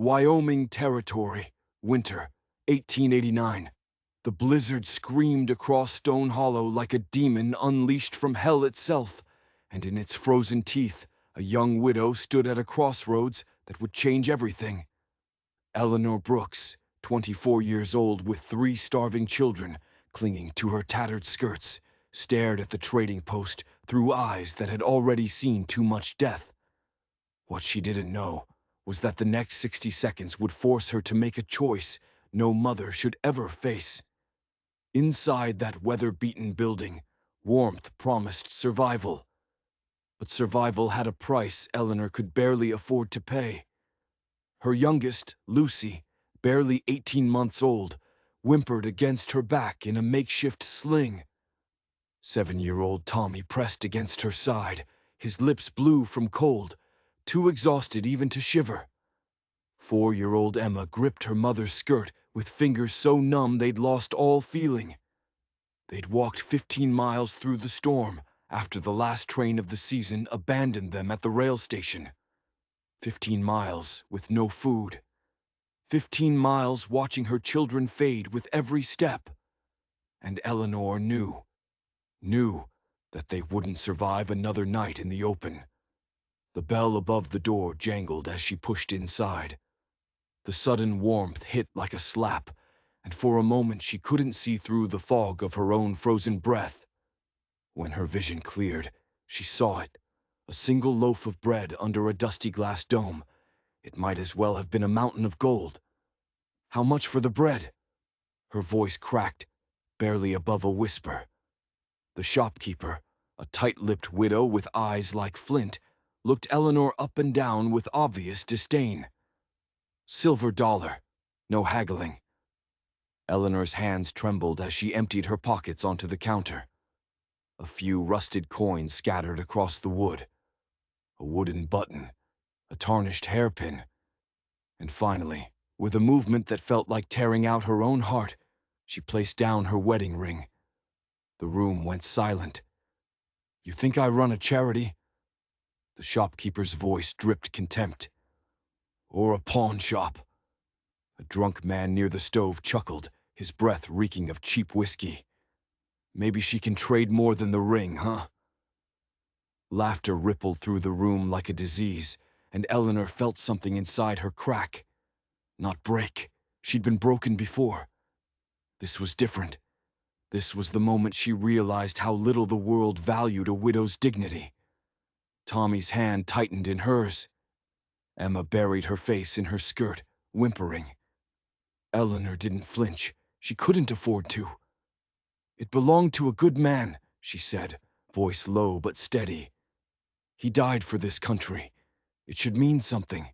Wyoming Territory, winter, 1889. The blizzard screamed across Stone Hollow like a demon unleashed from hell itself, and in its frozen teeth, a young widow stood at a crossroads that would change everything. Eleanor Brooks, 24 years old with 3 starving children, clinging to her tattered skirts, stared at the trading post through eyes that had already seen too much death. What she didn't know was that the next 60 seconds would force her to make a choice no mother should ever face. Inside that weather-beaten building, warmth promised survival. But survival had a price Eleanor could barely afford to pay. Her youngest, Lucy, barely 18 months old, whimpered against her back in a makeshift sling. 7-year-old Tommy pressed against her side, his lips blue from cold, too exhausted even to shiver. 4-year-old Emma gripped her mother's skirt with fingers so numb they'd lost all feeling. They'd walked 15 miles through the storm after the last train of the season abandoned them at the rail station. 15 miles with no food. 15 miles watching her children fade with every step. And Eleanor knew that they wouldn't survive another night in the open. The bell above the door jangled as she pushed inside. The sudden warmth hit like a slap, and for a moment she couldn't see through the fog of her own frozen breath. When her vision cleared, she saw it, a single loaf of bread under a dusty glass dome. It might as well have been a mountain of gold. "How much for the bread?" Her voice cracked, barely above a whisper. The shopkeeper, a tight-lipped widow with eyes like flint, looked Eleanor up and down with obvious disdain. "Silver dollar, no haggling." Eleanor's hands trembled as she emptied her pockets onto the counter. A few rusted coins scattered across the wood. A wooden button, a tarnished hairpin. And finally, with a movement that felt like tearing out her own heart, she placed down her wedding ring. The room went silent. "You think I run a charity?" The shopkeeper's voice dripped contempt. "Or a pawn shop?" A drunk man near the stove chuckled, his breath reeking of cheap whiskey. "Maybe she can trade more than the ring, huh?" Laughter rippled through the room like a disease, and Eleanor felt something inside her crack. Not break. She'd been broken before. This was different. This was the moment she realized how little the world valued a widow's dignity. Tommy's hand tightened in hers. Emma buried her face in her skirt, whimpering. Eleanor didn't flinch. She couldn't afford to. "It belonged to a good man," she said, voice low but steady. "He died for this country. It should mean something."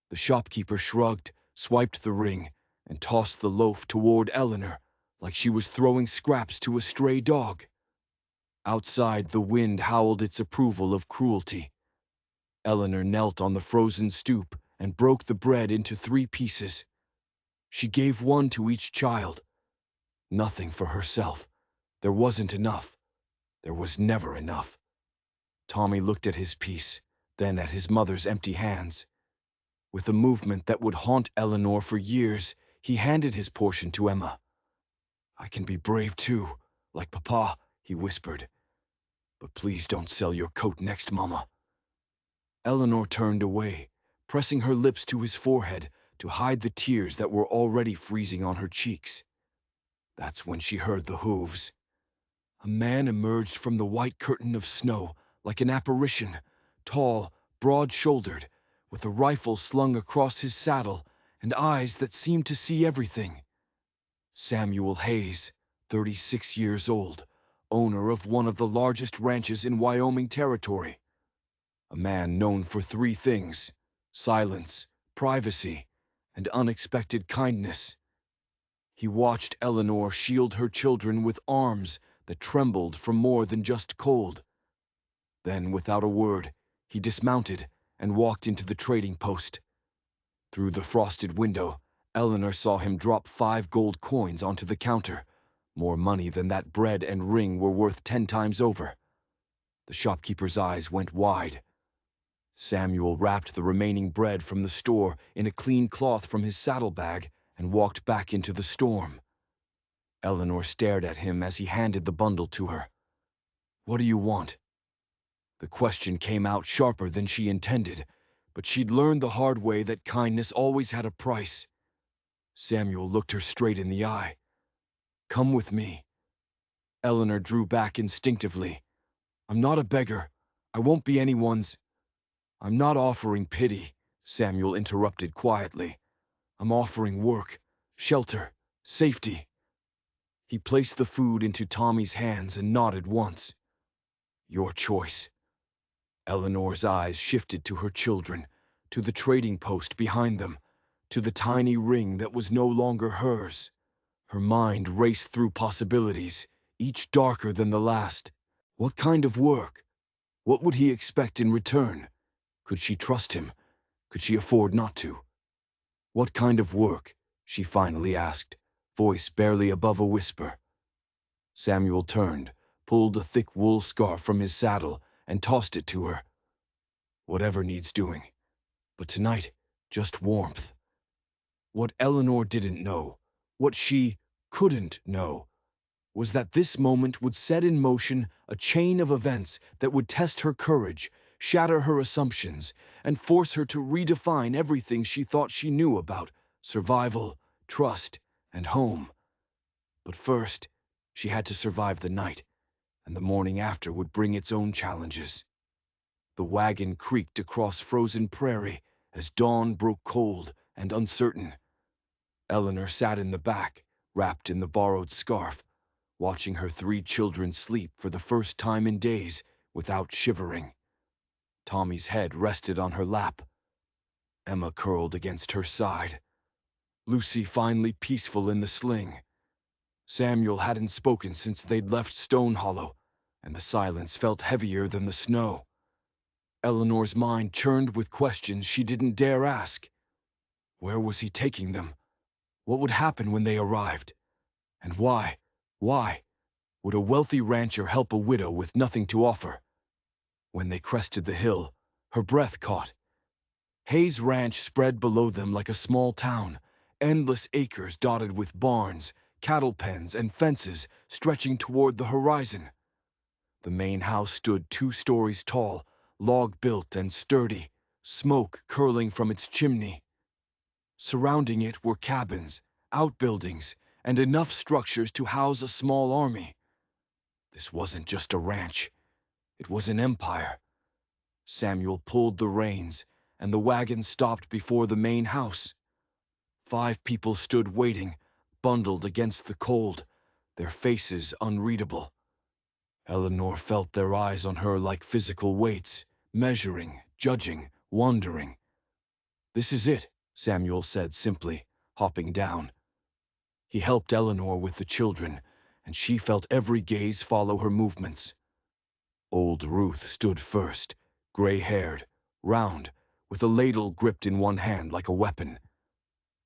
The shopkeeper shrugged, swiped the ring, and tossed the loaf toward Eleanor, like she was throwing scraps to a stray dog. Outside, the wind howled its approval of cruelty. Eleanor knelt on the frozen stoop and broke the bread into 3 pieces. She gave one to each child. Nothing for herself. There wasn't enough. There was never enough. Tommy looked at his piece, then at his mother's empty hands. With a movement that would haunt Eleanor for years, he handed his portion to Emma. "I can be brave too, like Papa," he whispered. "But please don't sell your coat next, Mama." Eleanor turned away, pressing her lips to his forehead to hide the tears that were already freezing on her cheeks. That's when she heard the hooves. A man emerged from the white curtain of snow like an apparition, tall, broad-shouldered, with a rifle slung across his saddle and eyes that seemed to see everything. Samuel Hayes, 36 years old, owner of one of the largest ranches in Wyoming Territory. A man known for 3 things: silence, privacy, and unexpected kindness. He watched Eleanor shield her children with arms that trembled from more than just cold. Then, without a word, he dismounted and walked into the trading post. Through the frosted window, Eleanor saw him drop 5 gold coins onto the counter. More money than that bread and ring were worth 10 times over. The shopkeeper's eyes went wide. Samuel wrapped the remaining bread from the store in a clean cloth from his saddlebag and walked back into the storm. Eleanor stared at him as he handed the bundle to her. "What do you want?" The question came out sharper than she intended, but she'd learned the hard way that kindness always had a price. Samuel looked her straight in the eye. "Come with me." Eleanor drew back instinctively. "I'm not a beggar. I won't be anyone's—" "I'm not offering pity," Samuel interrupted quietly. "I'm offering work, shelter, safety." He placed the food into Tommy's hands and nodded once. "Your choice." Eleanor's eyes shifted to her children, to the trading post behind them, to the tiny ring that was no longer hers. Her mind raced through possibilities, each darker than the last. What kind of work? What would he expect in return? Could she trust him? Could she afford not to? "What kind of work?" she finally asked, voice barely above a whisper. Samuel turned, pulled a thick wool scarf from his saddle, and tossed it to her. "Whatever needs doing. But tonight, just warmth." What Eleanor didn't know, what she couldn't know, was that this moment would set in motion a chain of events that would test her courage, shatter her assumptions, and force her to redefine everything she thought she knew about survival, trust, and home. But first, she had to survive the night, and the morning after would bring its own challenges. The wagon creaked across frozen prairie as dawn broke cold and uncertain. Eleanor sat in the back, wrapped in the borrowed scarf, watching her 3 children sleep for the first time in days without shivering. Tommy's head rested on her lap. Emma curled against her side. Lucy finally peaceful in the sling. Samuel hadn't spoken since they'd left Stone Hollow, and the silence felt heavier than the snow. Eleanor's mind churned with questions she didn't dare ask. Where was he taking them? What would happen when they arrived? And why would a wealthy rancher help a widow with nothing to offer? When they crested the hill, her breath caught. Hayes Ranch spread below them like a small town, endless acres dotted with barns, cattle pens, and fences stretching toward the horizon. The main house stood 2 stories tall, log-built and sturdy, smoke curling from its chimney. Surrounding it were cabins, outbuildings, and enough structures to house a small army. This wasn't just a ranch. It was an empire. Samuel pulled the reins, and the wagon stopped before the main house. 5 people stood waiting, bundled against the cold, their faces unreadable. Eleanor felt their eyes on her like physical weights, measuring, judging, wondering. "This is it," Samuel said simply, hopping down. He helped Eleanor with the children, and she felt every gaze follow her movements. Old Ruth stood first, gray-haired, round, with a ladle gripped in one hand like a weapon.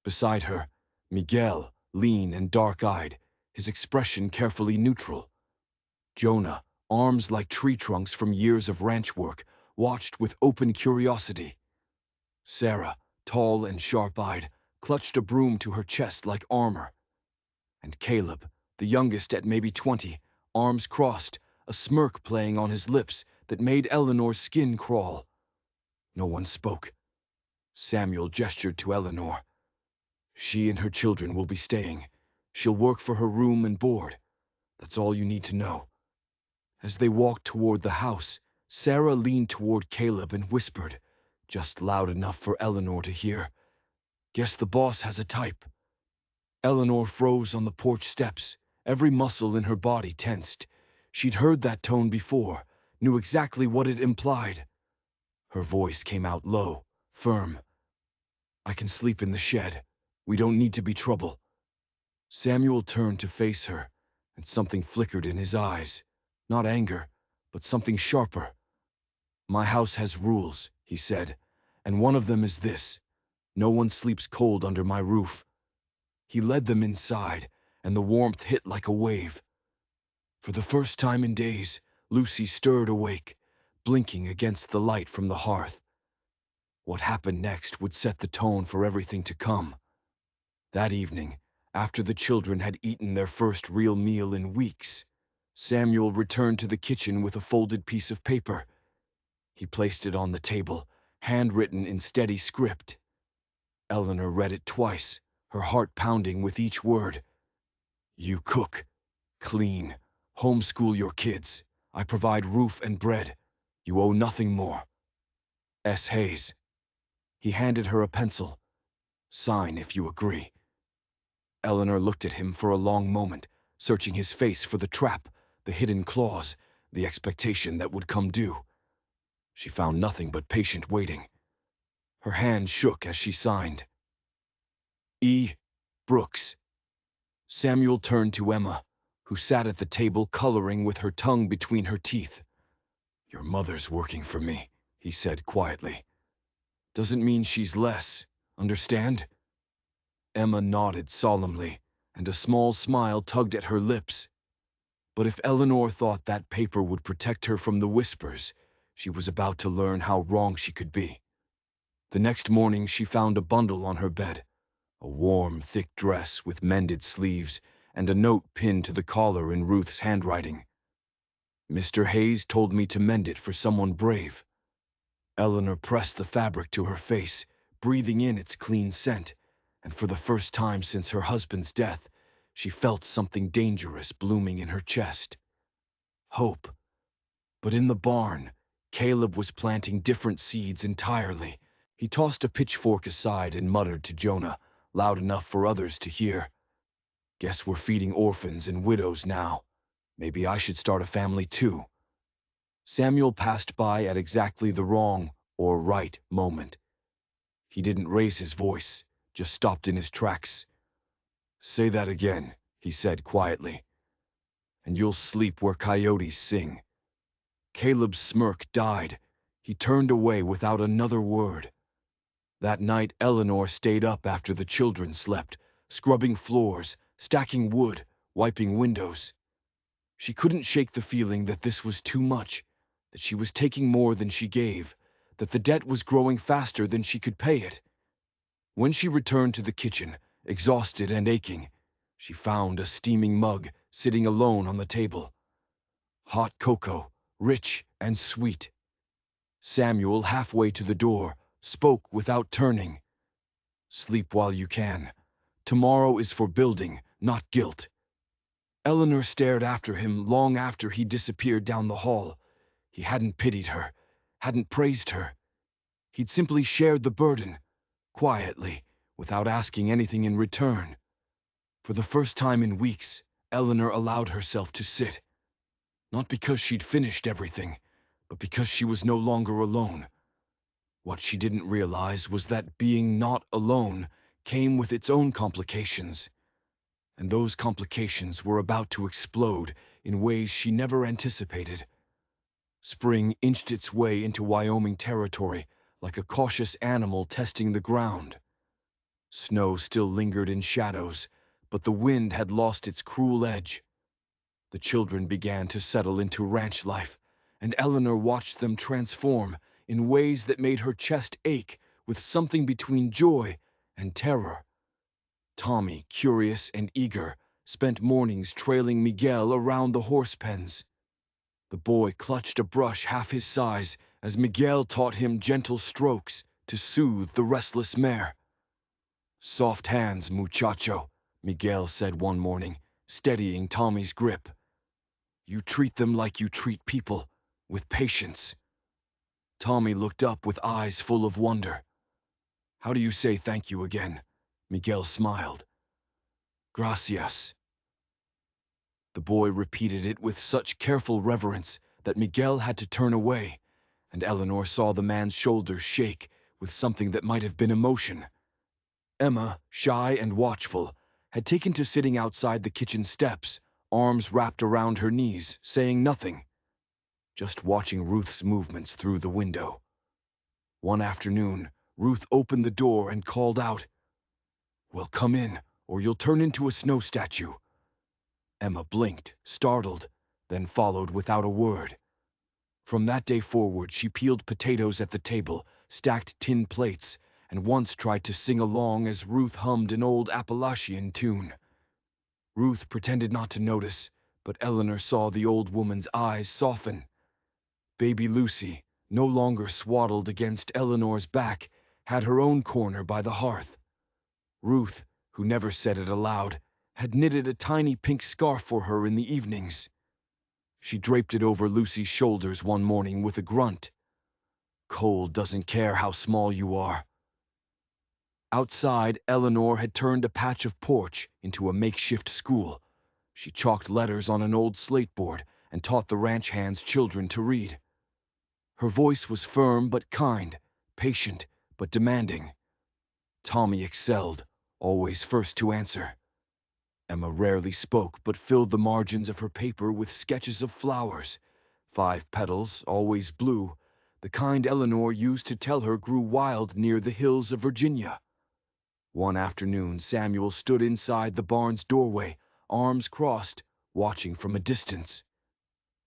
Beside her, Miguel, lean and dark-eyed, his expression carefully neutral. Jonah, arms like tree trunks from years of ranch work, watched with open curiosity. Sarah, tall and sharp-eyed, clutched a broom to her chest like armor. And Caleb, the youngest at maybe 20, arms crossed, a smirk playing on his lips that made Eleanor's skin crawl. No one spoke. Samuel gestured to Eleanor. "She and her children will be staying. She'll work for her room and board. That's all you need to know." As they walked toward the house, Sarah leaned toward Caleb and whispered, just loud enough for Eleanor to hear, "Guess the boss has a type." Eleanor froze on the porch steps, every muscle in her body tensed. She'd heard that tone before, knew exactly what it implied. Her voice came out low, firm. "I can sleep in the shed. We don't need to be trouble." Samuel turned to face her, and something flickered in his eyes. Not anger, but something sharper. "My house has rules," he said, "and one of them is this: no one sleeps cold under my roof." He led them inside, and the warmth hit like a wave. For the first time in days, Lucy stirred awake, blinking against the light from the hearth. What happened next would set the tone for everything to come. That evening, after the children had eaten their first real meal in weeks, Samuel returned to the kitchen with a folded piece of paper. He placed it on the table, handwritten in steady script. Eleanor read it twice, her heart pounding with each word. You cook, clean, homeschool your kids. I provide roof and bread. You owe nothing more. S. Hayes. He handed her a pencil. Sign if you agree. Eleanor looked at him for a long moment, searching his face for the trap, the hidden clause, the expectation that would come due. She found nothing but patient waiting. Her hand shook as she signed. E. Brooks. Samuel turned to Emma, who sat at the table coloring with her tongue between her teeth. Your mother's working for me, he said quietly. Doesn't mean she's less, understand? Emma nodded solemnly, and a small smile tugged at her lips. But if Eleanor thought that paper would protect her from the whispers, she was about to learn how wrong she could be. The next morning she found a bundle on her bed, a warm, thick dress with mended sleeves and a note pinned to the collar in Ruth's handwriting. Mr. Hayes told me to mend it for someone brave. Eleanor pressed the fabric to her face, breathing in its clean scent, and for the first time since her husband's death, she felt something dangerous blooming in her chest. Hope. But in the barn, Caleb was planting different seeds entirely. He tossed a pitchfork aside and muttered to Jonah, loud enough for others to hear. Guess we're feeding orphans and widows now. Maybe I should start a family too. Samuel passed by at exactly the wrong or right moment. He didn't raise his voice, just stopped in his tracks. Say that again, he said quietly, and you'll sleep where coyotes sing. Caleb's smirk died. He turned away without another word. That night Eleanor stayed up after the children slept, scrubbing floors, stacking wood, wiping windows. She couldn't shake the feeling that this was too much, that she was taking more than she gave, that the debt was growing faster than she could pay it. When she returned to the kitchen, exhausted and aching, she found a steaming mug sitting alone on the table. Hot cocoa, rich and sweet. Samuel, halfway to the door, spoke without turning. Sleep while you can. Tomorrow is for building, not guilt. Eleanor stared after him long after he disappeared down the hall. He hadn't pitied her, hadn't praised her. He'd simply shared the burden, quietly, without asking anything in return. For the first time in weeks, Eleanor allowed herself to sit. Not because she'd finished everything, but because she was no longer alone. What she didn't realize was that being not alone came with its own complications. And those complications were about to explode in ways she never anticipated. Spring inched its way into Wyoming Territory like a cautious animal testing the ground. Snow still lingered in shadows, but the wind had lost its cruel edge. The children began to settle into ranch life, and Eleanor watched them transform in ways that made her chest ache with something between joy and terror. Tommy, curious and eager, spent mornings trailing Miguel around the horse pens. The boy clutched a brush half his size as Miguel taught him gentle strokes to soothe the restless mare. Soft hands, muchacho, Miguel said one morning, steadying Tommy's grip. You treat them like you treat people, with patience. Tommy looked up with eyes full of wonder. How do you say thank you again? Miguel smiled. Gracias. The boy repeated it with such careful reverence that Miguel had to turn away, and Eleanor saw the man's shoulders shake with something that might have been emotion. Emma, shy and watchful, had taken to sitting outside the kitchen steps, arms wrapped around her knees, saying nothing, just watching Ruth's movements through the window. One afternoon, Ruth opened the door and called out, Well, come in, or you'll turn into a snow statue. Emma blinked, startled, then followed without a word. From that day forward, she peeled potatoes at the table, stacked tin plates, and once tried to sing along as Ruth hummed an old Appalachian tune. Ruth pretended not to notice, but Eleanor saw the old woman's eyes soften. Baby Lucy, no longer swaddled against Eleanor's back, had her own corner by the hearth. Ruth, who never said it aloud, had knitted a tiny pink scarf for her in the evenings. She draped it over Lucy's shoulders one morning with a grunt. Cold doesn't care how small you are. Outside, Eleanor had turned a patch of porch into a makeshift school. She chalked letters on an old slate board and taught the ranch hands' children to read. Her voice was firm but kind, patient but demanding. Tommy excelled, always first to answer. Emma rarely spoke but filled the margins of her paper with sketches of flowers. 5 petals, always blue, the kind Eleanor used to tell her grew wild near the hills of Virginia. One afternoon, Samuel stood inside the barn's doorway, arms crossed, watching from a distance.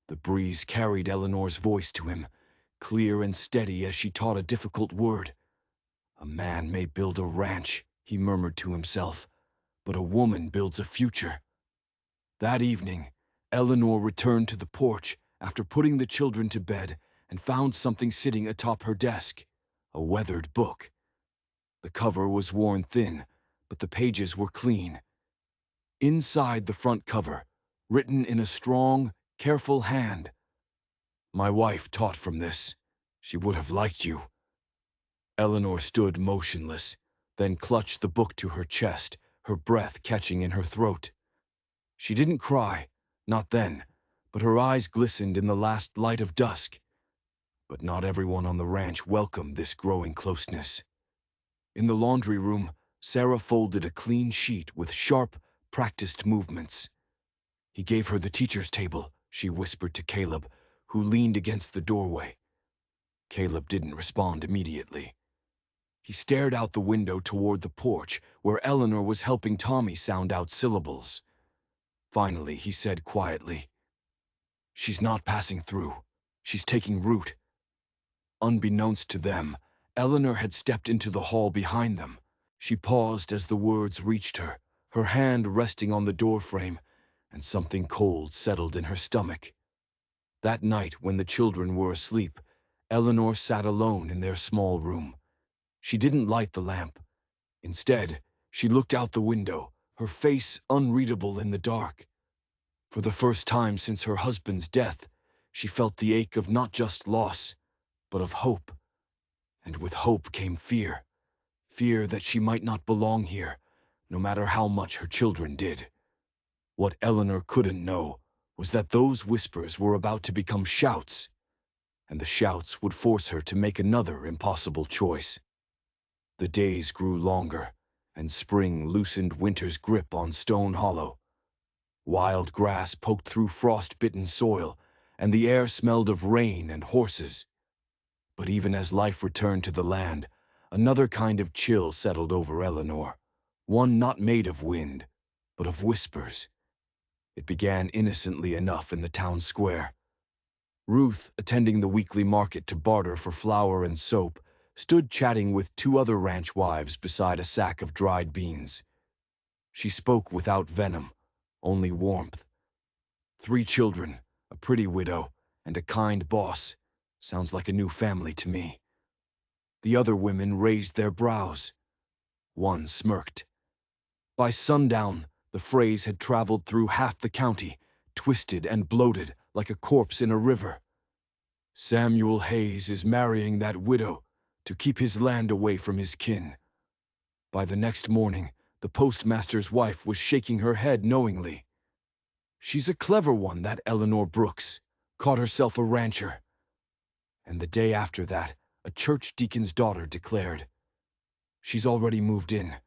The breeze carried Eleanor's voice to him, clear and steady as she taught a difficult word. A man may build a ranch, he murmured to himself, but a woman builds a future. That evening, Eleanor returned to the porch after putting the children to bed and found something sitting atop her desk, a weathered book. The cover was worn thin, but the pages were clean. Inside the front cover, written in a strong, careful hand, "My wife taught from this. She would have liked you." Eleanor stood motionless, then clutched the book to her chest, her breath catching in her throat. She didn't cry, not then, but her eyes glistened in the last light of dusk. But not everyone on the ranch welcomed this growing closeness. In the laundry room, Sarah folded a clean sheet with sharp, practiced movements. "He gave her the teacher's table," she whispered to Caleb, who leaned against the doorway. Caleb didn't respond immediately. He stared out the window toward the porch, where Eleanor was helping Tommy sound out syllables. Finally, he said quietly, "She's not passing through. She's taking root." Unbeknownst to them, Eleanor had stepped into the hall behind them. She paused as the words reached her, her hand resting on the doorframe, and something cold settled in her stomach. That night, when the children were asleep, Eleanor sat alone in their small room. She didn't light the lamp. Instead, she looked out the window, her face unreadable in the dark. For the first time since her husband's death, she felt the ache of not just loss, but of hope. And with hope came fear. Fear that she might not belong here, no matter how much her children did. What Eleanor couldn't know was that those whispers were about to become shouts, and the shouts would force her to make another impossible choice. The days grew longer, and spring loosened winter's grip on Stone Hollow. Wild grass poked through frost-bitten soil, and the air smelled of rain and horses. But even as life returned to the land, another kind of chill settled over Eleanor, one not made of wind, but of whispers. It began innocently enough in the town square. Ruth, attending the weekly market to barter for flour and soap, stood chatting with 2 other ranch wives beside a sack of dried beans. She spoke without venom, only warmth. 3 children, a pretty widow, and a kind boss. Sounds like a new family to me. The other women raised their brows. One smirked. By sundown, the phrase had traveled through half the county, twisted and bloated like a corpse in a river. "Samuel Hayes is marrying that widow to keep his land away from his kin." By the next morning, the postmaster's wife was shaking her head knowingly. "She's a clever one, that Eleanor Brooks. Caught herself a rancher." And the day after that, a church deacon's daughter declared, "She's already moved in.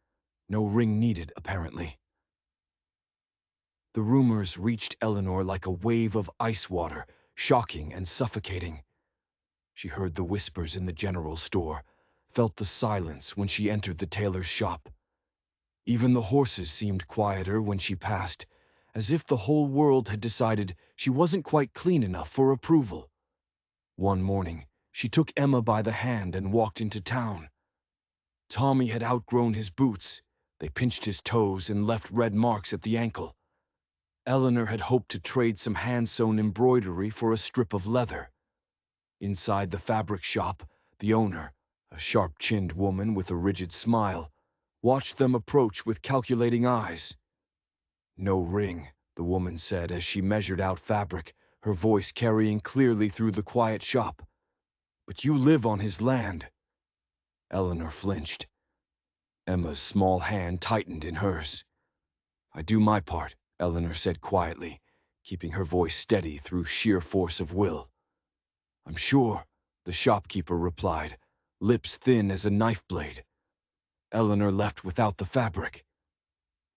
No ring needed, apparently." The rumors reached Eleanor like a wave of ice water, shocking and suffocating. She heard the whispers in the general store, felt the silence when she entered the tailor's shop. Even the horses seemed quieter when she passed, as if the whole world had decided she wasn't quite clean enough for approval. One morning, She took Emma by the hand and walked into town. Tommy had outgrown his boots. They pinched his toes and left red marks at the ankle. Eleanor had hoped to trade some hand-sewn embroidery for a strip of leather. Inside the fabric shop, the owner, a sharp-chinned woman with a rigid smile, watched them approach with calculating eyes. "No ring," the woman said as she measured out fabric, her voice carrying clearly through the quiet shop. "But you live on his land." Eleanor flinched. Emma's small hand tightened in hers. "I do my part," Eleanor said quietly, keeping her voice steady through sheer force of will. "I'm sure," the shopkeeper replied, lips thin as a knife blade. Eleanor left without the fabric.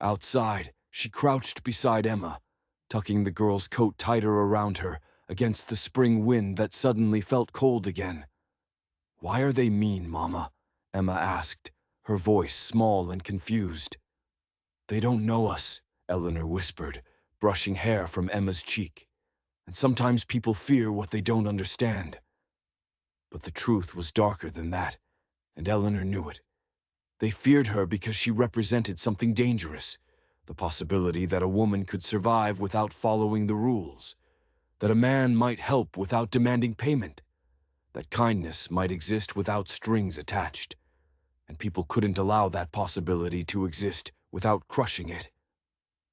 Outside, she crouched beside Emma, tucking the girl's coat tighter around her against the spring wind that suddenly felt cold again. "Why are they mean, Mama?" Emma asked, her voice small and confused. "They don't know us," Eleanor whispered, brushing hair from Emma's cheek. "And sometimes people fear what they don't understand." But the truth was darker than that, and Eleanor knew it. They feared her because she represented something dangerous, the possibility that a woman could survive without following the rules, that a man might help without demanding payment, that kindness might exist without strings attached, and people couldn't allow that possibility to exist without crushing it.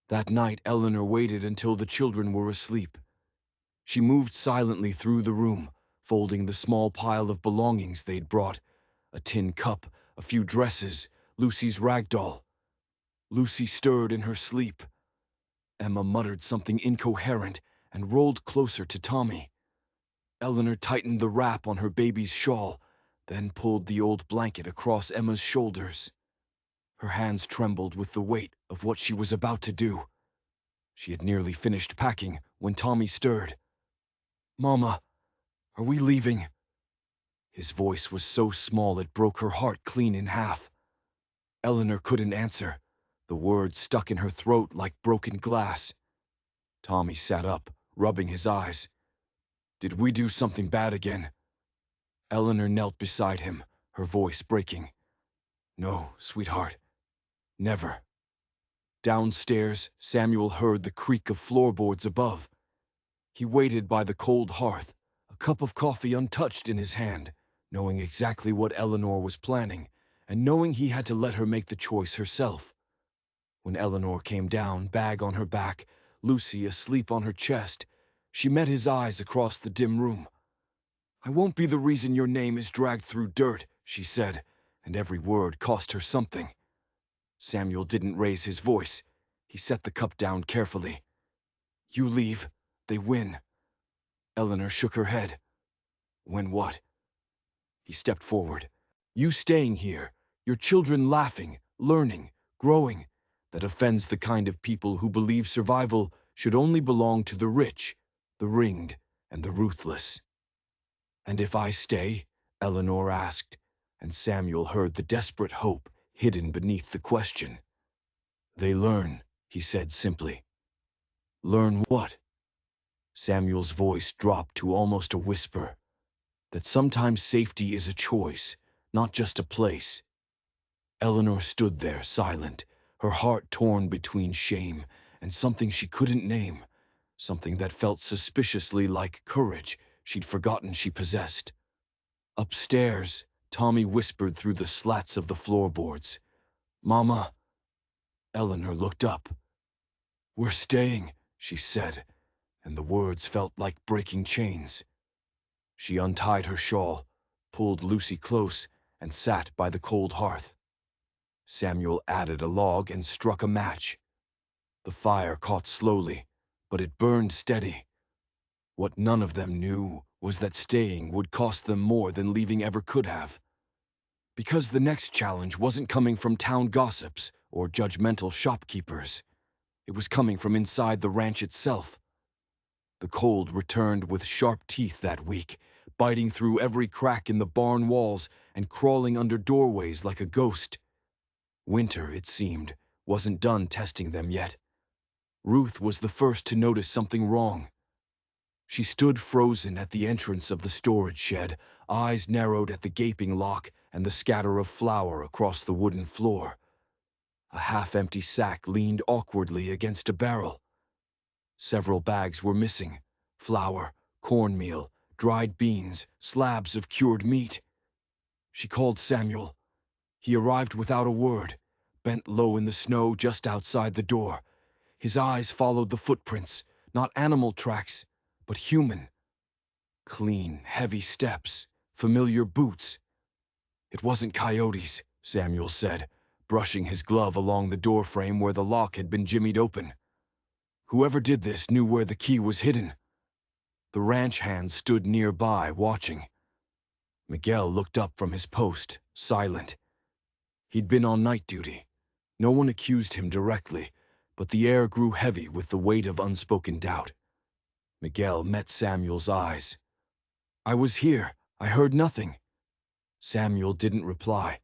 That night, Eleanor waited until the children were asleep. She moved silently through the room, folding the small pile of belongings they'd brought: a tin cup, a few dresses, Lucy's rag doll. Lucy stirred in her sleep. Emma muttered something incoherent and rolled closer to Tommy. Eleanor tightened the wrap on her baby's shawl, then pulled the old blanket across Emma's shoulders. Her hands trembled with the weight of what she was about to do. She had nearly finished packing when Tommy stirred. "Mama, are we leaving?" His voice was so small it broke her heart clean in half. Eleanor couldn't answer. The words stuck in her throat like broken glass. Tommy sat up, rubbing his eyes. "Did we do something bad again?" Eleanor knelt beside him, her voice breaking. "No, sweetheart. Never." Downstairs, Samuel heard the creak of floorboards above. He waited by the cold hearth, a cup of coffee untouched in his hand, knowing exactly what Eleanor was planning, and knowing he had to let her make the choice herself. When Eleanor came down, bag on her back, Lucy asleep on her chest, she met his eyes across the dim room. "I won't be the reason your name is dragged through dirt," she said, and every word cost her something. Samuel didn't raise his voice. He set the cup down carefully. "You leave, they win." Eleanor shook her head. "Win what?" He stepped forward. "You staying here, your children laughing, learning, growing. That offends the kind of people who believe survival should only belong to the rich, the ringed, and the ruthless." "And if I stay?" Eleanor asked, and Samuel heard the desperate hope hidden beneath the question. "They learn," he said simply. "Learn what?" Samuel's voice dropped to almost a whisper. "That sometimes safety is a choice, not just a place." Eleanor stood there, silent, her heart torn between shame and something she couldn't name, something that felt suspiciously like courage she'd forgotten she possessed. Upstairs, Tommy whispered through the slats of the floorboards. "Mama." Eleanor looked up. "We're staying," she said, and the words felt like breaking chains. She untied her shawl, pulled Lucy close, and sat by the cold hearth. Samuel added a log and struck a match. The fire caught slowly, but it burned steady. What none of them knew was that staying would cost them more than leaving ever could have. Because the next challenge wasn't coming from town gossips or judgmental shopkeepers. It was coming from inside the ranch itself. The cold returned with sharp teeth that week, biting through every crack in the barn walls and crawling under doorways like a ghost. Winter, it seemed, wasn't done testing them yet. Ruth was the first to notice something wrong. She stood frozen at the entrance of the storage shed, eyes narrowed at the gaping lock and the scatter of flour across the wooden floor. A half-empty sack leaned awkwardly against a barrel. Several bags were missing: flour, cornmeal, dried beans, slabs of cured meat. She called Samuel. He arrived without a word, bent low in the snow just outside the door. His eyes followed the footprints, not animal tracks, but human. Clean, heavy steps, familiar boots. It wasn't coyotes, Samuel said, brushing his glove along the doorframe where the lock had been jimmied open. Whoever did this knew where the key was hidden. The ranch hand stood nearby, watching. Miguel looked up from his post, silent. He'd been on night duty. No one accused him directly, but the air grew heavy with the weight of unspoken doubt. Miguel met Samuel's eyes. "I was here. I heard nothing." Samuel didn't reply,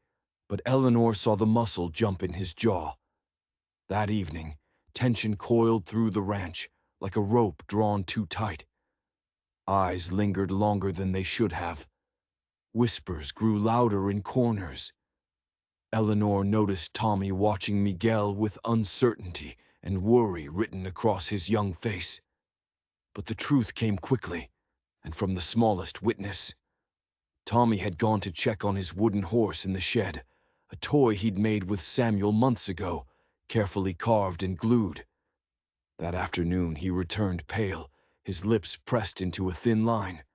but Eleanor saw the muscle jump in his jaw. That evening, tension coiled through the ranch like a rope drawn too tight. Eyes lingered longer than they should have. Whispers grew louder in corners. Eleanor noticed Tommy watching Miguel with uncertainty and worry written across his young face. But the truth came quickly, and from the smallest witness. Tommy had gone to check on his wooden horse in the shed, a toy he'd made with Samuel months ago, carefully carved and glued. That afternoon he returned pale, his lips pressed into a thin line.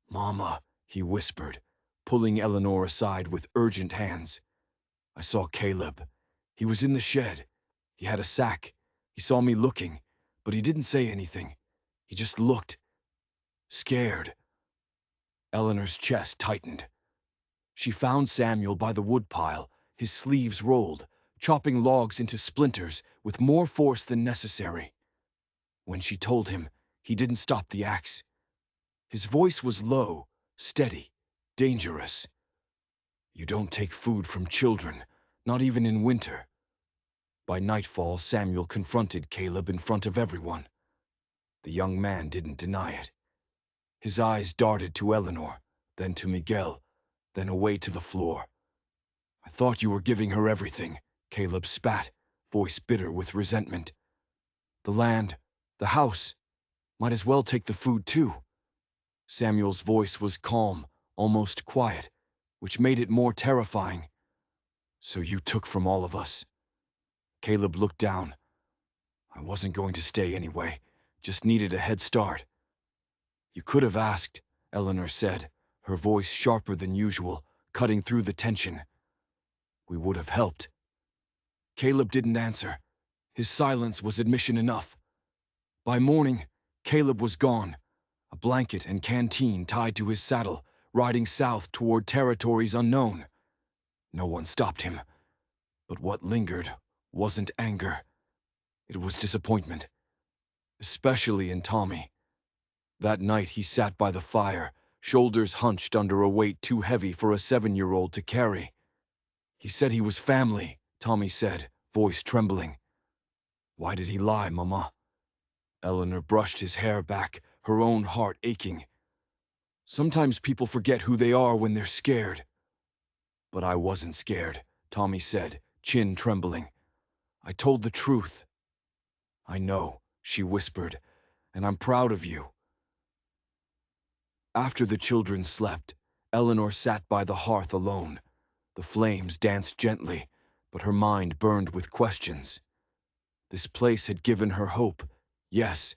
"Mama," he whispered, pulling Eleanor aside with urgent hands. "I saw Caleb. He was in the shed. He had a sack. He saw me looking, but he didn't say anything. He just looked. Scared." Eleanor's chest tightened. She found Samuel by the woodpile, his sleeves rolled, chopping logs into splinters with more force than necessary. When she told him, he didn't stop the axe. His voice was low, steady, dangerous. "You don't take food from children, not even in winter." By nightfall, Samuel confronted Caleb in front of everyone. The young man didn't deny it. His eyes darted to Eleanor, then to Miguel, then away to the floor. "I thought you were giving her everything," Caleb spat, voice bitter with resentment. "The land, the house, might as well take the food too." Samuel's voice was calm, almost quiet, which made it more terrifying. "So you took from all of us." Caleb looked down. "I wasn't going to stay anyway, just needed a head start." "You could have asked," Eleanor said, her voice sharper than usual, cutting through the tension. "We would have helped." Caleb didn't answer. His silence was admission enough. By morning, Caleb was gone, a blanket and canteen tied to his saddle, riding south toward territories unknown. No one stopped him. But what lingered wasn't anger. It was disappointment, especially in Tommy. That night he sat by the fire, shoulders hunched under a weight too heavy for a 7-year-old to carry. "He said he was family," Tommy said, voice trembling. "Why did he lie, Mama?" Eleanor brushed his hair back, her own heart aching. "Sometimes people forget who they are when they're scared." "But I wasn't scared," Tommy said, chin trembling. "I told the truth." "I know," she whispered, "and I'm proud of you." After the children slept, Eleanor sat by the hearth alone. The flames danced gently, but her mind burned with questions. This place had given her hope, yes,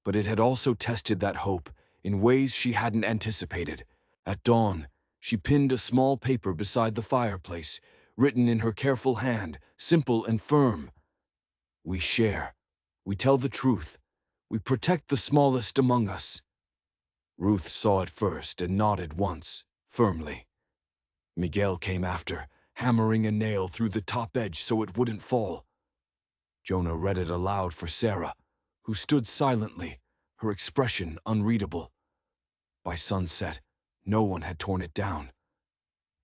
but it had also tested that hope in ways she hadn't anticipated. At dawn, she pinned a small paper beside the fireplace, written in her careful hand, simple and firm. "We share. We tell the truth. We protect the smallest among us." Ruth saw it first and nodded once, firmly. Miguel came after, hammering a nail through the top edge so it wouldn't fall. Jonah read it aloud for Sarah, who stood silently, her expression unreadable. By sunset, no one had torn it down.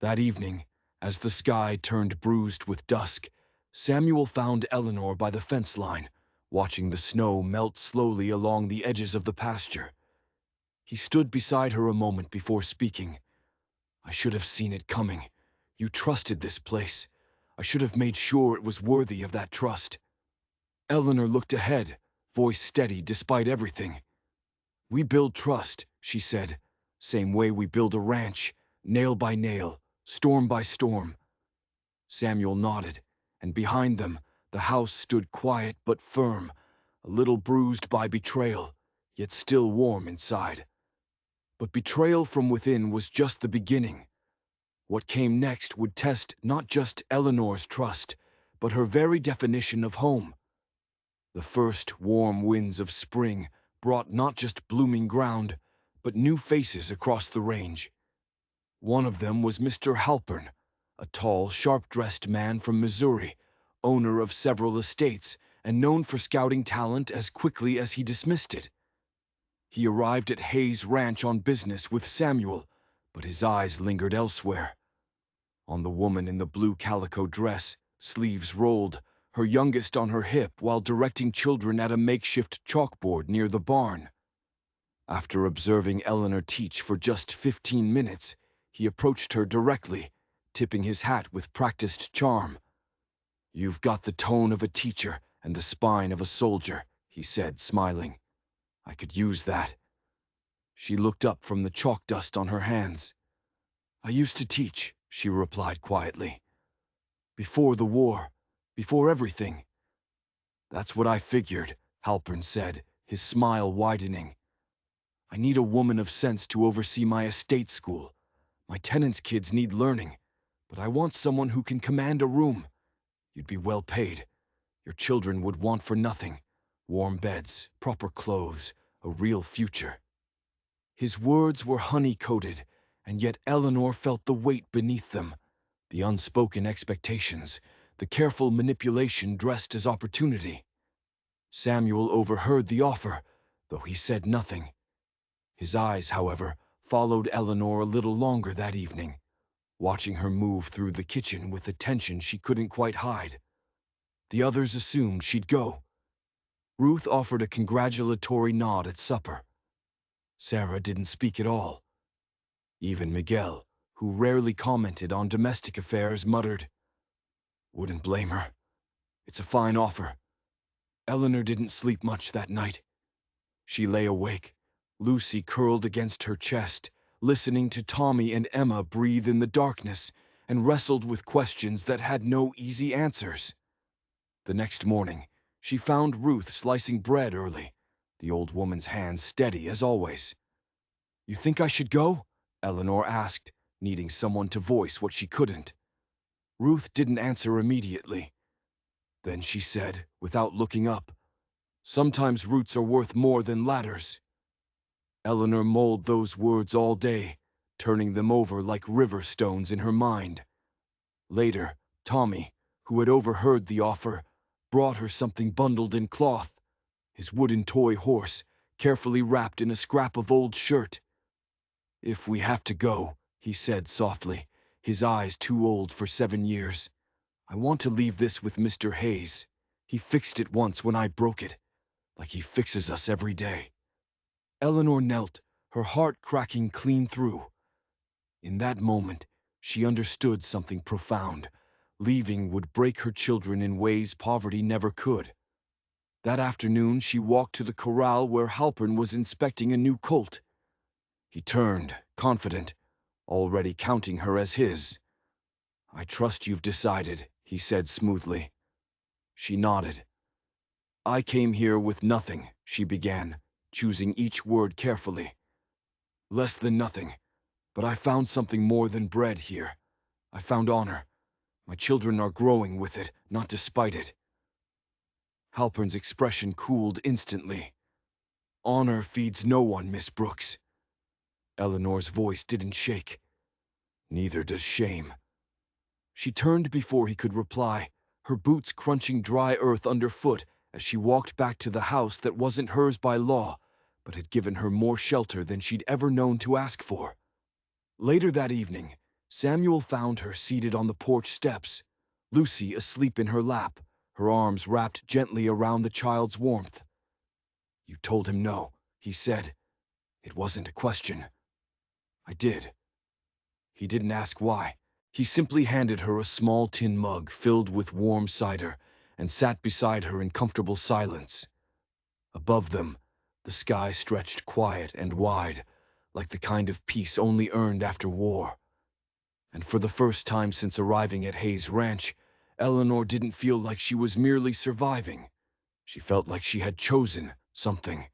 That evening, as the sky turned bruised with dusk, Samuel found Eleanor by the fence line, watching the snow melt slowly along the edges of the pasture. He stood beside her a moment before speaking. "I should have seen it coming. You trusted this place. I should have made sure it was worthy of that trust." Eleanor looked ahead, voice steady despite everything. "We build trust," she said, "same way we build a ranch, nail by nail, storm by storm." Samuel nodded, and behind them, the house stood quiet but firm, a little bruised by betrayal, yet still warm inside. But betrayal from within was just the beginning. What came next would test not just Eleanor's trust, but her very definition of home. The first warm winds of spring brought not just blooming ground, but new faces across the range. One of them was Mr. Halpern, a tall, sharp-dressed man from Missouri, owner of several estates and known for scouting talent as quickly as he dismissed it. He arrived at Hayes Ranch on business with Samuel, but his eyes lingered elsewhere. On the woman in the blue calico dress, sleeves rolled, her youngest on her hip while directing children at a makeshift chalkboard near the barn. After observing Eleanor teach for just 15 minutes, he approached her directly, tipping his hat with practiced charm. "You've got the tone of a teacher and the spine of a soldier," he said, smiling. "I could use that." She looked up from the chalk dust on her hands. "I used to teach," she replied quietly. "Before the war, before everything." "That's what I figured," Halpern said, his smile widening. "I need a woman of sense to oversee my estate school. My tenants' kids need learning, but I want someone who can command a room. You'd be well paid. Your children would want for nothing. Warm beds, proper clothes, a real future." His words were honey-coated, and yet Eleanor felt the weight beneath them, the unspoken expectations, the careful manipulation dressed as opportunity. Samuel overheard the offer, though he said nothing. His eyes, however, followed Eleanor a little longer that evening, watching her move through the kitchen with attention she couldn't quite hide. The others assumed she'd go. Ruth offered a congratulatory nod at supper. Sarah didn't speak at all. Even Miguel, who rarely commented on domestic affairs, muttered, "Wouldn't blame her. It's a fine offer." Eleanor didn't sleep much that night. She lay awake, Lucy curled against her chest, listening to Tommy and Emma breathe in the darkness, and wrestled with questions that had no easy answers. The next morning, she found Ruth slicing bread early, the old woman's hands steady as always. "You think I should go?" Eleanor asked, needing someone to voice what she couldn't. Ruth didn't answer immediately. Then she said, without looking up, "Sometimes roots are worth more than ladders." Eleanor mulled those words all day, turning them over like river stones in her mind. Later, Tommy, who had overheard the offer, brought her something bundled in cloth, his wooden toy horse, carefully wrapped in a scrap of old shirt. "If we have to go," he said softly, his eyes too old for 7 years, "I want to leave this with Mr. Hayes. He fixed it once when I broke it, like he fixes us every day." Eleanor knelt, her heart cracking clean through. In that moment, she understood something profound. Leaving would break her children in ways poverty never could. That afternoon, she walked to the corral where Halpern was inspecting a new colt. He turned, confident, already counting her as his. "I trust you've decided," he said smoothly. She nodded. "I came here with nothing," she began, choosing each word carefully. "Less than nothing, but I found something more than bread here. I found honor. My children are growing with it, not despite it." Halpern's expression cooled instantly. "Honor feeds no one, Miss Brooks." Eleanor's voice didn't shake. "Neither does shame." She turned before he could reply, her boots crunching dry earth underfoot as she walked back to the house that wasn't hers by law, but had given her more shelter than she'd ever known to ask for. Later that evening, Samuel found her seated on the porch steps, Lucy asleep in her lap, her arms wrapped gently around the child's warmth. "You told him no," he said. "It wasn't a question." "I did." He didn't ask why. He simply handed her a small tin mug filled with warm cider and sat beside her in comfortable silence. Above them, the sky stretched quiet and wide, like the kind of peace only earned after war. And for the first time since arriving at Hayes Ranch, Eleanor didn't feel like she was merely surviving. She felt like she had chosen something,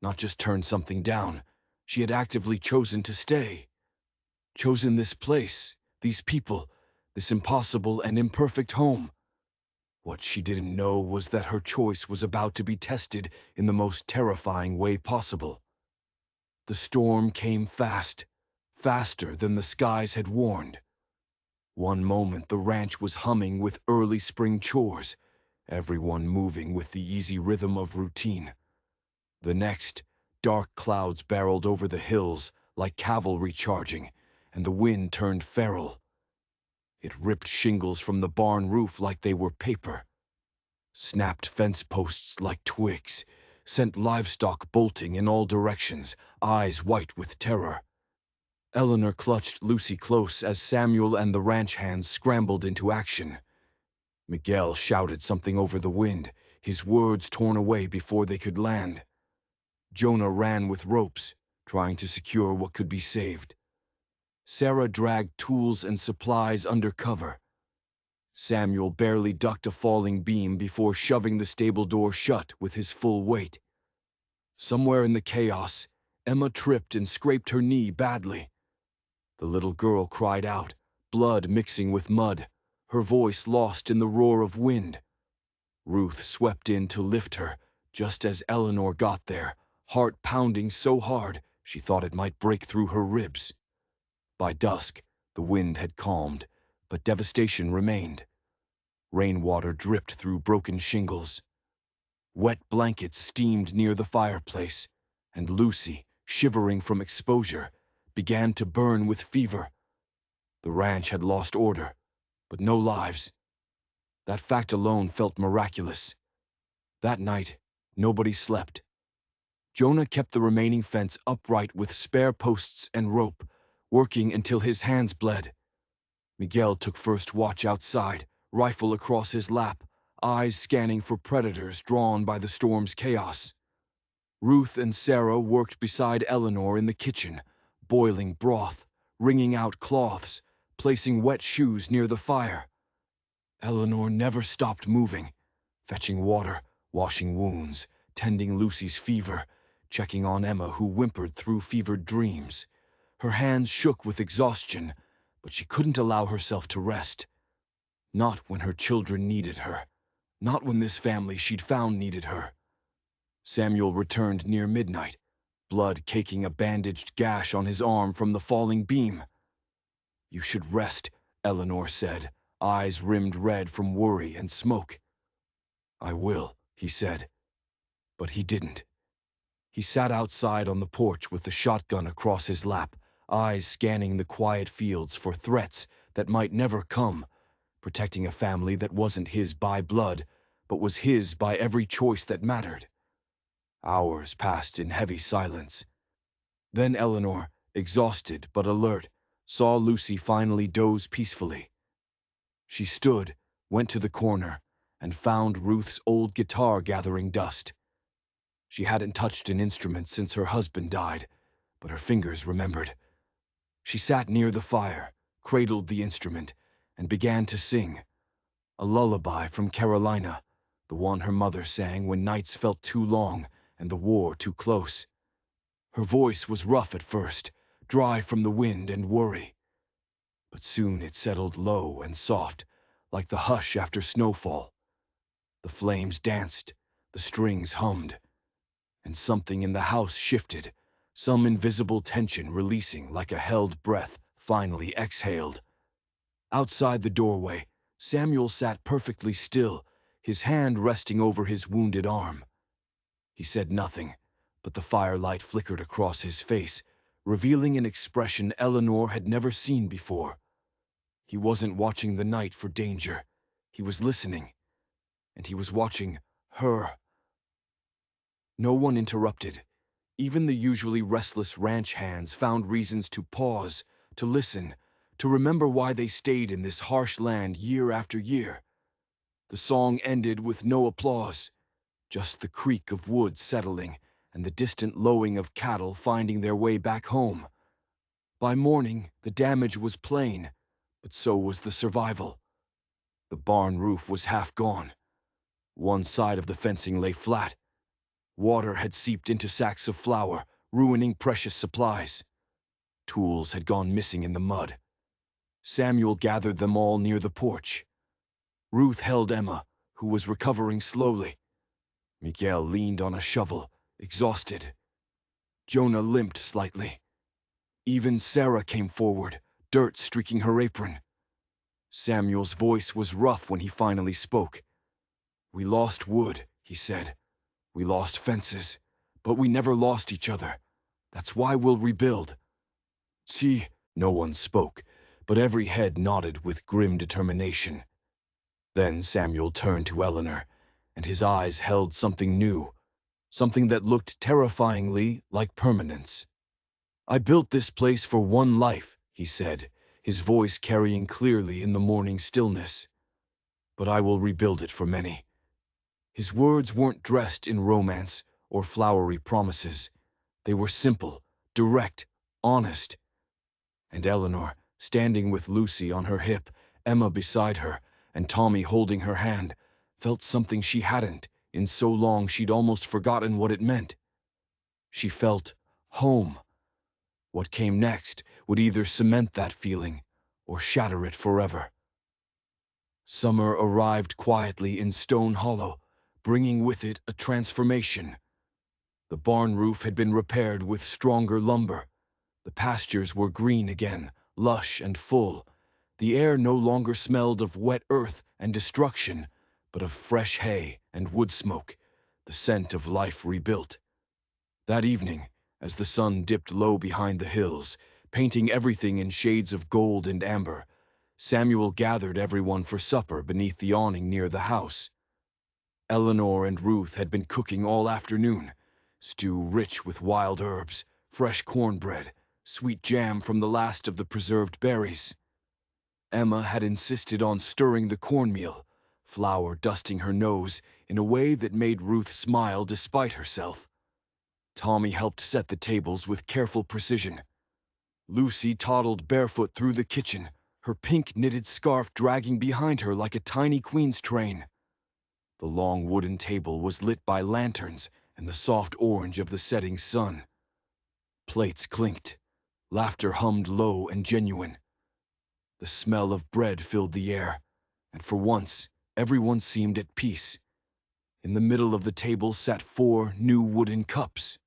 not just turned something down. She had actively chosen to stay. Chosen this place, these people, this impossible and imperfect home. What she didn't know was that her choice was about to be tested in the most terrifying way possible. The storm came fast, faster than the skies had warned. One moment the ranch was humming with early spring chores, everyone moving with the easy rhythm of routine. The next, dark clouds barreled over the hills like cavalry charging, and the wind turned feral. It ripped shingles from the barn roof like they were paper, snapped fence posts like twigs, sent livestock bolting in all directions, eyes white with terror. Eleanor clutched Lucy close as Samuel and the ranch hands scrambled into action. Miguel shouted something over the wind, his words torn away before they could land. Jonah ran with ropes, trying to secure what could be saved. Sarah dragged tools and supplies under cover. Samuel barely ducked a falling beam before shoving the stable door shut with his full weight. Somewhere in the chaos, Emma tripped and scraped her knee badly. The little girl cried out, blood mixing with mud, her voice lost in the roar of wind. Ruth swept in to lift her, just as Eleanor got there, heart pounding so hard she thought it might break through her ribs. By dusk, the wind had calmed, but devastation remained. Rainwater dripped through broken shingles. Wet blankets steamed near the fireplace, and Lucy, shivering from exposure, began to burn with fever. The ranch had lost order, but no lives. That fact alone felt miraculous. That night, nobody slept. Jonah kept the remaining fence upright with spare posts and rope, working until his hands bled. Miguel took first watch outside, rifle across his lap, eyes scanning for predators drawn by the storm's chaos. Ruth and Sarah worked beside Eleanor in the kitchen, boiling broth, wringing out cloths, placing wet shoes near the fire. Eleanor never stopped moving, fetching water, washing wounds, tending Lucy's fever, checking on Emma who whimpered through fevered dreams. Her hands shook with exhaustion, but she couldn't allow herself to rest. Not when her children needed her. Not when this family she'd found needed her. Samuel returned near midnight, blood caking a bandaged gash on his arm from the falling beam. "You should rest," Eleanor said, eyes rimmed red from worry and smoke. "I will," he said. But he didn't. He sat outside on the porch with the shotgun across his lap, eyes scanning the quiet fields for threats that might never come, protecting a family that wasn't his by blood, but was his by every choice that mattered. Hours passed in heavy silence. Then Eleanor, exhausted but alert, saw Lucy finally doze peacefully. She stood, went to the corner, and found Ruth's old guitar gathering dust. She hadn't touched an instrument since her husband died, but her fingers remembered. She sat near the fire, cradled the instrument, and began to sing. A lullaby from Carolina, the one her mother sang when nights felt too long and the war too close. Her voice was rough at first, dry from the wind and worry. But soon it settled low and soft, like the hush after snowfall. The flames danced, the strings hummed, and something in the house shifted, some invisible tension releasing like a held breath finally exhaled. Outside the doorway, Samuel sat perfectly still, his hand resting over his wounded arm. He said nothing, but the firelight flickered across his face, revealing an expression Eleanor had never seen before. He wasn't watching the night for danger. He was listening. and he was watching her. No one interrupted. Even the usually restless ranch hands found reasons to pause, to listen, to remember why they stayed in this harsh land year after year. The song ended with no applause, just the creak of wood settling and the distant lowing of cattle finding their way back home. By morning, the damage was plain, but so was the survival. The barn roof was half gone. One side of the fencing lay flat. Water had seeped into sacks of flour, ruining precious supplies. Tools had gone missing in the mud. Samuel gathered them all near the porch. Ruth held Emma, who was recovering slowly. Miguel leaned on a shovel, exhausted. Jonah limped slightly. Even Sarah came forward, dirt streaking her apron. Samuel's voice was rough when he finally spoke. "We lost wood," he said. "We lost fences, but we never lost each other. That's why we'll rebuild." "See," no one spoke, but every head nodded with grim determination. Then Samuel turned to Eleanor, and his eyes held something new, something that looked terrifyingly like permanence. "I built this place for one life," he said, his voice carrying clearly in the morning stillness. "But I will rebuild it for many." His words weren't dressed in romance or flowery promises. They were simple, direct, honest. And Eleanor, standing with Lucy on her hip, Emma beside her, and Tommy holding her hand, felt something she hadn't in so long she'd almost forgotten what it meant. She felt home. What came next would either cement that feeling or shatter it forever. Summer arrived quietly in Stone Hollow, bringing with it a transformation. The barn roof had been repaired with stronger lumber. The pastures were green again, lush and full. The air no longer smelled of wet earth and destruction, but of fresh hay and wood smoke, the scent of life rebuilt. That evening, as the sun dipped low behind the hills, painting everything in shades of gold and amber, Samuel gathered everyone for supper beneath the awning near the house. Eleanor and Ruth had been cooking all afternoon, stew rich with wild herbs, fresh cornbread, sweet jam from the last of the preserved berries. Emma had insisted on stirring the cornmeal, flour dusting her nose in a way that made Ruth smile despite herself. Tommy helped set the tables with careful precision. Lucy toddled barefoot through the kitchen, her pink knitted scarf dragging behind her like a tiny queen's train. The long wooden table was lit by lanterns and the soft orange of the setting sun. Plates clinked. Laughter hummed low and genuine. The smell of bread filled the air, and for once, everyone seemed at peace. In the middle of the table sat 4 new wooden cups.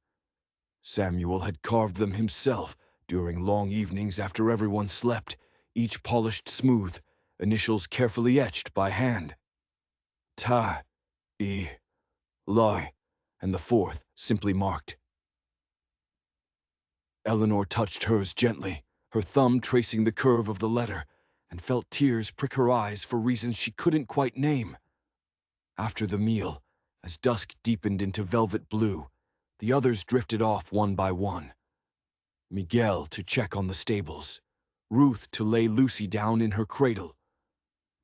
Samuel had carved them himself during long evenings after everyone slept, each polished smooth, initials carefully etched by hand. Ta, E, Lai, and the 4th simply marked. Eleanor touched hers gently, her thumb tracing the curve of the letter, and felt tears prick her eyes for reasons she couldn't quite name. After the meal, as dusk deepened into velvet blue, the others drifted off one by one. Miguel to check on the stables, Ruth to lay Lucy down in her cradle,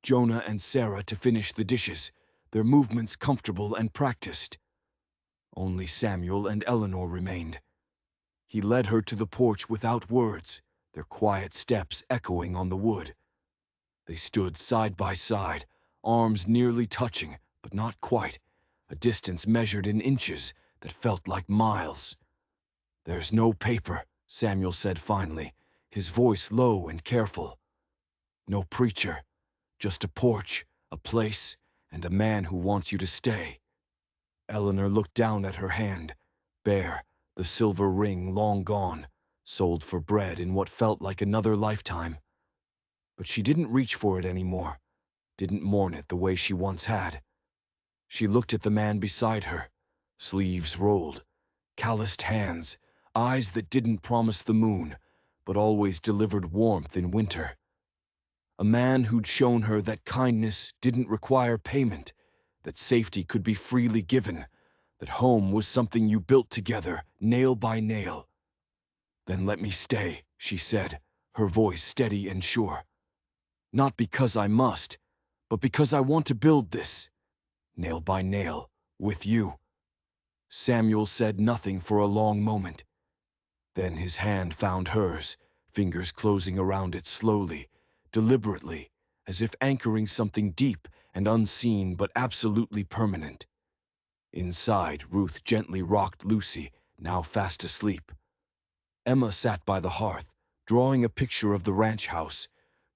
Jonah and Sarah to finish the dishes, their movements comfortable and practiced. Only Samuel and Eleanor remained. He led her to the porch without words, their quiet steps echoing on the wood. They stood side by side, arms nearly touching, but not quite, a distance measured in inches that felt like miles. "There's no paper," Samuel said finally, his voice low and careful. "No preacher, just a porch, a place, and a man who wants you to stay." Eleanor looked down at her hand, bare, the silver ring long gone, sold for bread in what felt like another lifetime. But she didn't reach for it anymore, didn't mourn it the way she once had. She looked at the man beside her, sleeves rolled, calloused hands, eyes that didn't promise the moon, but always delivered warmth in winter. A man who'd shown her that kindness didn't require payment, that safety could be freely given, that home was something you built together, nail by nail. "Then let me stay," she said, her voice steady and sure. "Not because I must, but because I want to build this, nail by nail, with you." Samuel said nothing for a long moment. Then his hand found hers, fingers closing around it slowly, deliberately, as if anchoring something deep and unseen but absolutely permanent. Inside, Ruth gently rocked Lucy, now fast asleep. Emma sat by the hearth, drawing a picture of the ranch house,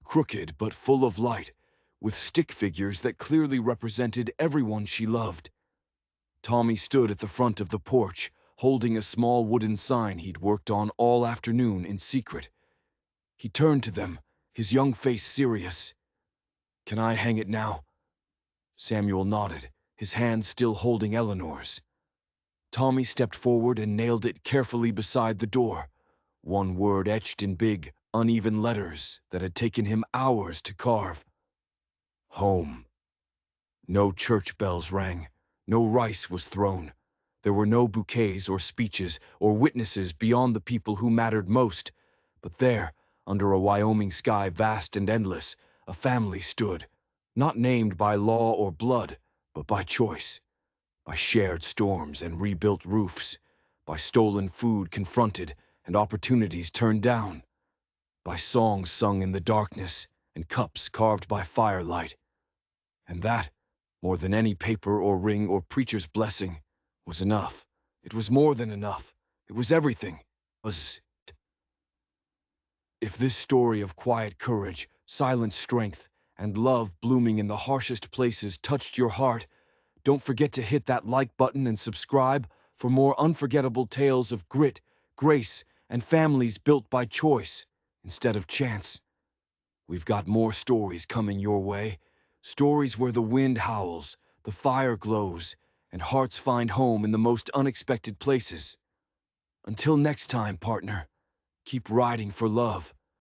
crooked but full of light, with stick figures that clearly represented everyone she loved. Tommy stood at the front of the porch, holding a small wooden sign he'd worked on all afternoon in secret. He turned to them, his young face serious. "Can I hang it now?" Samuel nodded, his hand still holding Eleanor's. Tommy stepped forward and nailed it carefully beside the door, one word etched in big, uneven letters that had taken him hours to carve. Home. No church bells rang, no rice was thrown. There were no bouquets or speeches or witnesses beyond the people who mattered most. But there, under a Wyoming sky vast and endless, a family stood, not named by law or blood, but by choice, by shared storms and rebuilt roofs, by stolen food confronted and opportunities turned down, by songs sung in the darkness and cups carved by firelight. And that, more than any paper or ring or preacher's blessing, was enough. It was more than enough. It was everything. If this story of quiet courage, silent strength, and love blooming in the harshest places touched your heart, don't forget to hit that like button and subscribe for more unforgettable tales of grit, grace, and families built by choice instead of chance. We've got more stories coming your way. Stories where the wind howls, the fire glows, and hearts find home in the most unexpected places. Until next time, partner, keep riding for love.